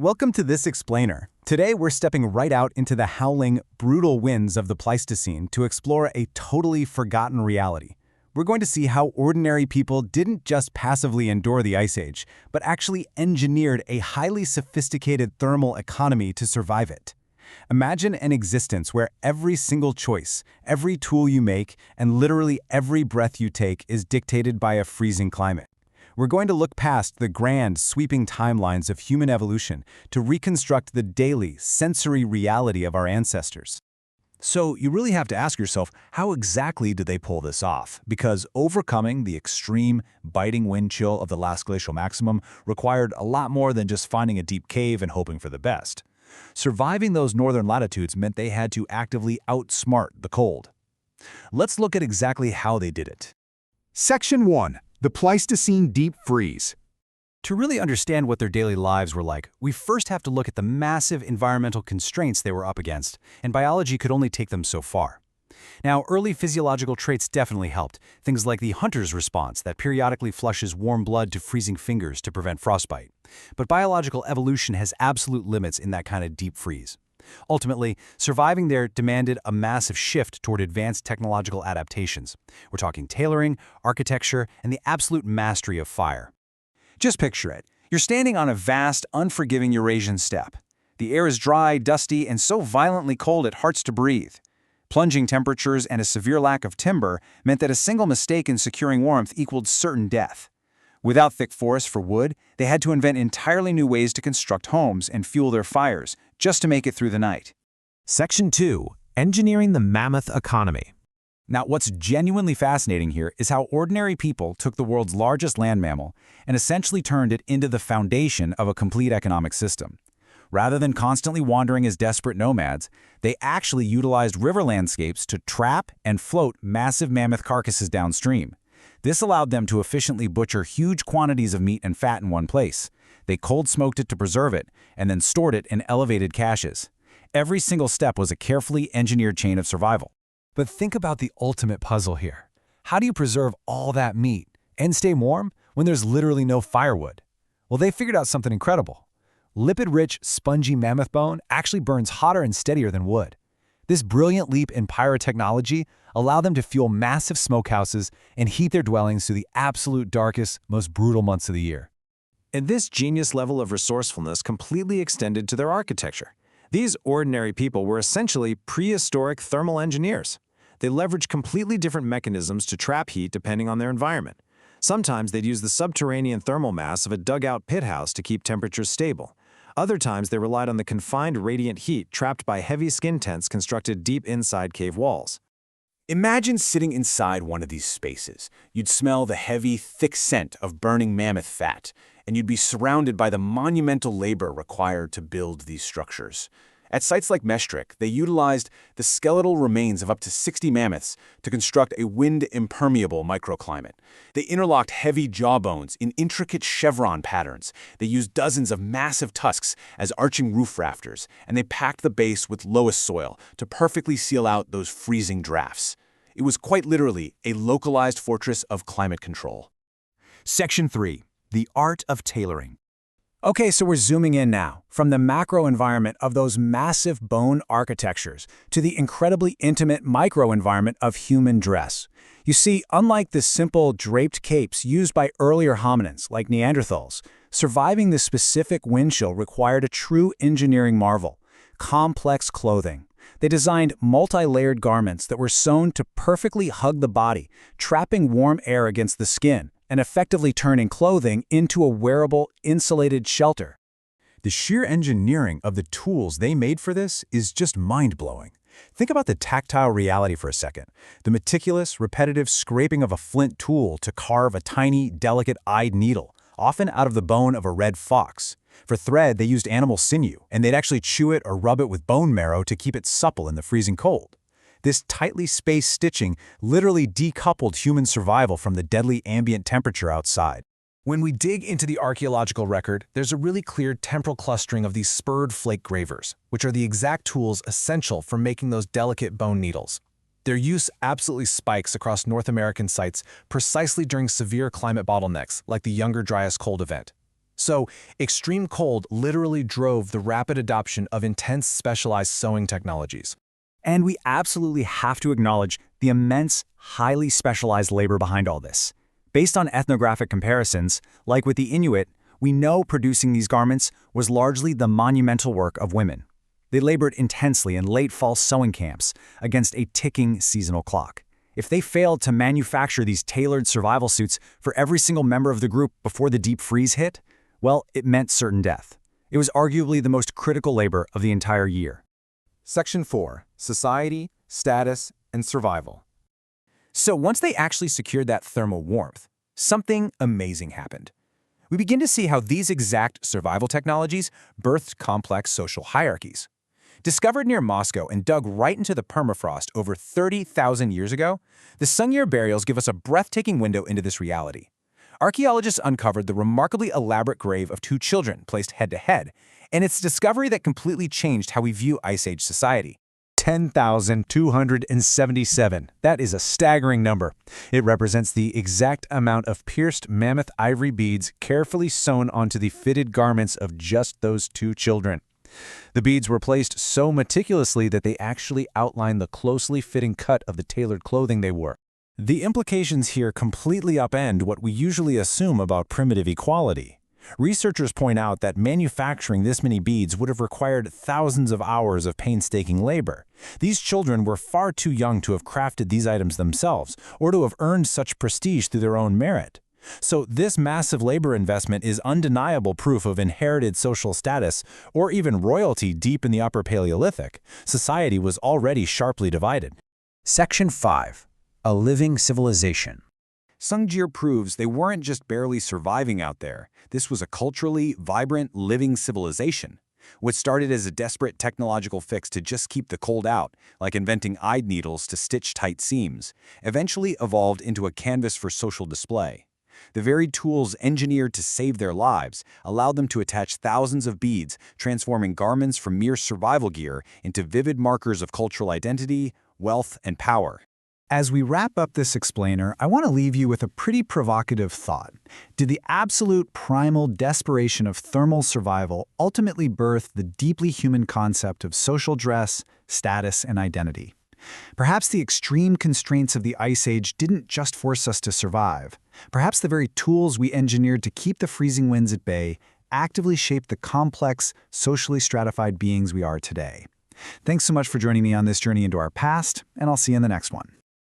Welcome to this explainer. Today we're stepping right out into the howling, brutal winds of the Pleistocene to explore a totally forgotten reality. We're going to see how ordinary people didn't just passively endure the Ice Age, but actually engineered a highly sophisticated thermal economy to survive it. Imagine an existence where every single choice, every tool you make, and literally every breath you take is dictated by a freezing climate. We're going to look past the grand, sweeping timelines of human evolution to reconstruct the daily, sensory reality of our ancestors. So you really have to ask yourself, how exactly did they pull this off? Because overcoming the extreme, biting wind chill of the last glacial maximum required a lot more than just finding a deep cave and hoping for the best. Surviving those northern latitudes meant they had to actively outsmart the cold. Let's look at exactly how they did it. Section 1. The Pleistocene Deep Freeze. To really understand what their daily lives were like, we first have to look at the massive environmental constraints they were up against, and biology could only take them so far. Now, early physiological traits definitely helped, things like the hunter's response that periodically flushes warm blood to freezing fingers to prevent frostbite. But biological evolution has absolute limits in that kind of deep freeze. Ultimately, surviving there demanded a massive shift toward advanced technological adaptations. We're talking tailoring, architecture, and the absolute mastery of fire. Just picture it. You're standing on a vast, unforgiving Eurasian steppe. The air is dry, dusty, and so violently cold it hurts to breathe. Plunging temperatures and a severe lack of timber meant that a single mistake in securing warmth equaled certain death. Without thick forests for wood, they had to invent entirely new ways to construct homes and fuel their fires, just to make it through the night. Section 2. Engineering the Mammoth Economy. Now, what's genuinely fascinating here is how ordinary people took the world's largest land mammal and essentially turned it into the foundation of a complete economic system. Rather than constantly wandering as desperate nomads, they actually utilized river landscapes to trap and float massive mammoth carcasses downstream. This allowed them to efficiently butcher huge quantities of meat and fat in one place. They cold-smoked it to preserve it, and then stored it in elevated caches. Every single step was a carefully engineered chain of survival. But think about the ultimate puzzle here. How do you preserve all that meat and stay warm when there's literally no firewood? Well, they figured out something incredible. Lipid-rich, spongy mammoth bone actually burns hotter and steadier than wood. This brilliant leap in pyrotechnology allowed them to fuel massive smokehouses and heat their dwellings through the absolute darkest, most brutal months of the year. And this genius level of resourcefulness completely extended to their architecture. These ordinary people were essentially prehistoric thermal engineers. They leveraged completely different mechanisms to trap heat depending on their environment. Sometimes they'd use the subterranean thermal mass of a dugout pit house to keep temperatures stable. Other times they relied on the confined radiant heat trapped by heavy skin tents constructed deep inside cave walls. Imagine sitting inside one of these spaces. You'd smell the heavy, thick scent of burning mammoth fat, and you'd be surrounded by the monumental labor required to build these structures. At sites like Maastricht, they utilized the skeletal remains of up to 60 mammoths to construct a wind-impermeable microclimate. They interlocked heavy jawbones in intricate chevron patterns. They used dozens of massive tusks as arching roof rafters, and they packed the base with lowest soil to perfectly seal out those freezing drafts. It was quite literally a localized fortress of climate control. Section 3. The Art of Tailoring. Okay, so we're zooming in now, from the macro environment of those massive bone architectures to the incredibly intimate micro environment of human dress. You see, unlike the simple draped capes used by earlier hominins like Neanderthals, surviving this specific wind chill required a true engineering marvel: complex clothing. They designed multi-layered garments that were sewn to perfectly hug the body, trapping warm air against the skin and effectively turning clothing into a wearable, insulated shelter. The sheer engineering of the tools they made for this is just mind-blowing. Think about the tactile reality for a second. The meticulous, repetitive scraping of a flint tool to carve a tiny, delicate-eyed needle, often out of the bone of a red fox. For thread, they used animal sinew, and they'd actually chew it or rub it with bone marrow to keep it supple in the freezing cold. This tightly spaced stitching literally decoupled human survival from the deadly ambient temperature outside. When we dig into the archaeological record, there's a really clear temporal clustering of these spurred flake gravers, which are the exact tools essential for making those delicate bone needles. Their use absolutely spikes across North American sites precisely during severe climate bottlenecks like the Younger Dryas Cold event. So, extreme cold literally drove the rapid adoption of intense specialized sewing technologies. And we absolutely have to acknowledge the immense, highly specialized labor behind all this. Based on ethnographic comparisons, like with the Inuit, we know producing these garments was largely the monumental work of women. They labored intensely in late fall sewing camps against a ticking seasonal clock. If they failed to manufacture these tailored survival suits for every single member of the group before the deep freeze hit, well, it meant certain death. It was arguably the most critical labor of the entire year. Section 4. Society, Status, and Survival. So once they actually secured that thermal warmth, something amazing happened. We begin to see how these exact survival technologies birthed complex social hierarchies. Discovered near Moscow and dug right into the permafrost over 30,000 years ago, the Sungir burials give us a breathtaking window into this reality. Archaeologists uncovered the remarkably elaborate grave of two children placed head-to-head, and it's a discovery that completely changed how we view Ice Age society. 10,277. That is a staggering number. It represents the exact amount of pierced mammoth ivory beads carefully sewn onto the fitted garments of just those two children. The beads were placed so meticulously that they actually outline the closely fitting cut of the tailored clothing they wore. The implications here completely upend what we usually assume about primitive equality. Researchers point out that manufacturing this many beads would have required thousands of hours of painstaking labor. These children were far too young to have crafted these items themselves, or to have earned such prestige through their own merit. So this massive labor investment is undeniable proof of inherited social status, or even royalty deep in the Upper Paleolithic. Society was already sharply divided. Section 5. A living civilization. Sungir proves they weren't just barely surviving out there. This was a culturally vibrant, living civilization. What started as a desperate technological fix to just keep the cold out, like inventing eye needles to stitch tight seams, eventually evolved into a canvas for social display. The very tools engineered to save their lives allowed them to attach thousands of beads, transforming garments from mere survival gear into vivid markers of cultural identity, wealth, and power. As we wrap up this explainer, I want to leave you with a pretty provocative thought. Did the absolute primal desperation of thermal survival ultimately birth the deeply human concept of social dress, status, and identity? Perhaps the extreme constraints of the Ice Age didn't just force us to survive. Perhaps the very tools we engineered to keep the freezing winds at bay actively shaped the complex, socially stratified beings we are today. Thanks so much for joining me on this journey into our past, and I'll see you in the next one.